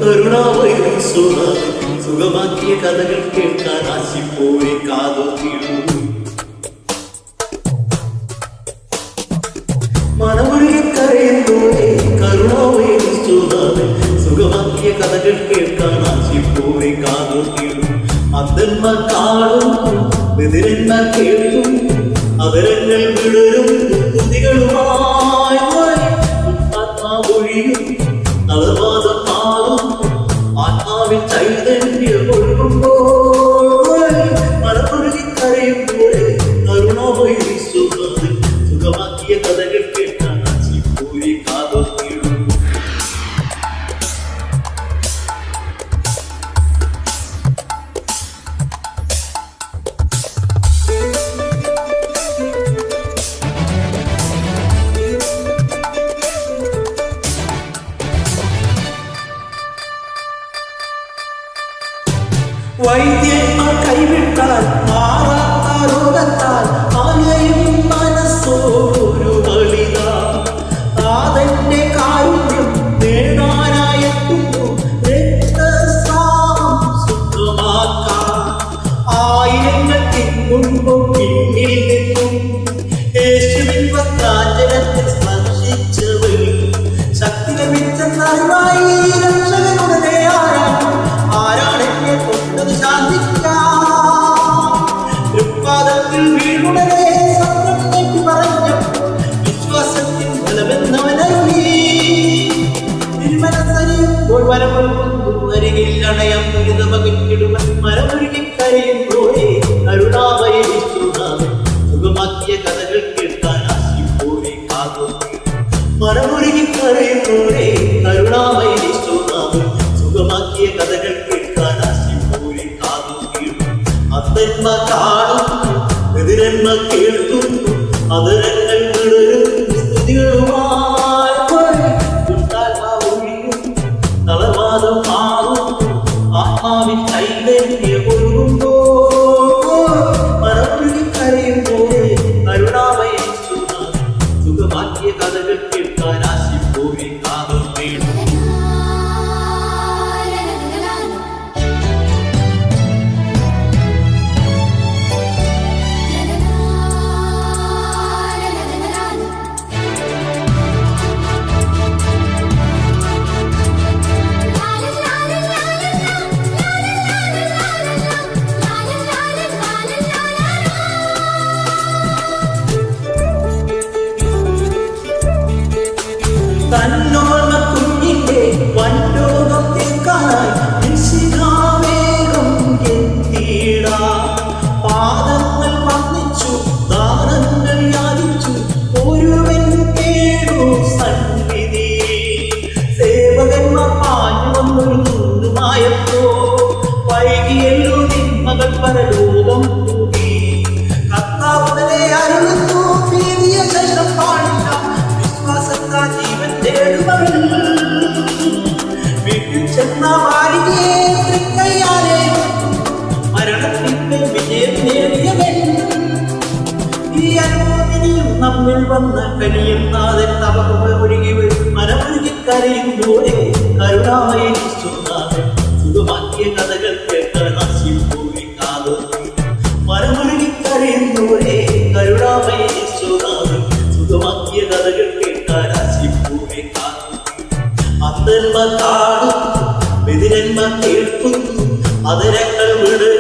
കരുണാമയൻ സുനാഥൻ സുഖമാക്കിയ കഥകൾ കേൾക്കാൻ ആശിപ്പോയി കാതോർത്തിടുന്നു. മനമൊഴുകി കരയുന്നോടെ കരുണാമയൻ സുനാഥൻ സുഖമാക്കിയ കഥകൾ കേൾക്കാൻ ആശിപ്പോയി കാതോർത്തിടുന്നു. അന്ധന്മാർ കാണുന്നു, ബധിരന്മാർ കേൾക്കുന്നു, അതരങ്ങൾ വിടരും തുതികളുമായി ആത്മാവൊഴിയും തളർവാദം മാറും ആത്മാവിൻ ചൈതന്യം ഒഴുകുമ്പോൾ മനമൊഴുകി കരയുമ്പോൾ കരുണാമയൻ സുനാഥൻ സുഖമാക്കിയ കഥകൾ കേൾക്കാൻ ആശിപ്പോയി കാതോർത്തിടുന്നു. വൈദ്യന്മാർ കൈവിട്ടാൽ മാറാത്ത രോഗത്താൽ ആലയും മനസ്സോരു വളിതാ താതന്റെ കാരുണ്യം നേടാനായെത്തുന്നു. രക്തസ്രാവം ശുദ്ധമാക്കാൻ ആയിരങ്ങൾ തിങ്ങുമ്പോൾ പിന്നിൽ നിന്നും യേശുവിൻ വസ്ത്രാഞ്ചലത്തിൽ സ്പർശിച്ചവർ ശക്തി ലഭിച്ചെന്നറിവായി രക്ഷകനുടനെ ആരാണെന്നെ കൊണ്ടത് ശാന്തിക്കാൽ വീണുടനെ സത്യം തെറ്റി പറഞ്ഞപ്പോൾ വിശ്വാസത്തിൻ ബലമെന്നവനറിയി തിരുമനസ്സറിയുമ്പോൾ വരമൊഴുകുന്നു അരികിൽ അണയം ദുരിതമകിടുവൻ മരമൊഴുകി കരയുമ്പോഴേ കരുണാമയൻ സുനാഥൻ സുഖമാക്കിയ കഥകൾ കേൾക്കാൻ ആശിപ്പോയി കാതോർത്തിടുന്നു. മരമൊഴുകി കരയുമ്പോഴേ കരുണാമയൻ സുനാഥൻ സുഖമാക്കിയ കഥകൾ കേൾക്കാൻ ആശിപ്പോയി കാതോർത്തിടുന്നു. അന്ധന്മാർ കാണുന്നു, ബധിരന്മാർ കേൾക്കുന്നു, അതരങ്ങൾ വിടരും സ്തുതികളുമായി ദുഷ്ടാത്മാവൊഴിയും തളർവാദം മാറുന്നു ആത്മാവിൻ ചൈതന്യം ഒഴുകുമ്പോൾ മനമൊഴുകി കരയുമ്പോൾ കരുണാമയൻ സുനാഥൻ സുഖമാക്കിയ കഥകൾ കേൾക്കാൻ ആശിപ്പോയി കാതോർത്തിടുന്നു. തന്നോർമ്മ കുഞ്ഞിന്റെ വൻരോഗം തീർക്കാനായി നിശികാവേഗം എത്തിയിടാം. പാദങ്ങൾ വന്ദിച്ചു, ദാനങ്ങൾ യാചിച്ചു, ഒരുവൻ കേടു സന്നിധി. സേവകന്മാർ പാഞ്ഞു വന്നൊരു നൂറുമായപ്പോ വൈകിയല്ലോ നിന്മകൾ പരലോകം കൂടി. കർത്താവുടനെ അരുളുന്നു, ഭീതിയ ശേഷം പാടില്ല, വിശ്വാസത്താൽ ജീവൻ തേടുമവൻ. വീട്ടിൽ ചെന്ന വാരികയെ തൃക്കൈയാലെ മരണത്തിന്റെ വിജയം നേടിയവൻ. ഈ അനുഭവത്തിനും നമ്മിൽ വന്ന കനിയും നാഥൻ തപമൊഴുകി മനമൊഴുകി കരയുമ്പോഴേ കരുണാമയൻ സുനാഥൻ സുഖമാക്കിയ കഥകൾ കേൾക്കാൻ ആശിപ്പോയി കാതോർത്തിടുന്നു. മനമൊഴുകി കരയുമ്പോഴേ കരുണാമയൻ സുനാഥൻ സുഖമാക്കിയ കഥകൾ കേൾക്കാൻ ആശിപ്പോയി കാതോർത്തിടുന്നു. അന്ധന്മാർ കാണുന്നു, ബധിരന്മാർ കേൾക്കുന്നു, അതരങ്ങൾ വിടരും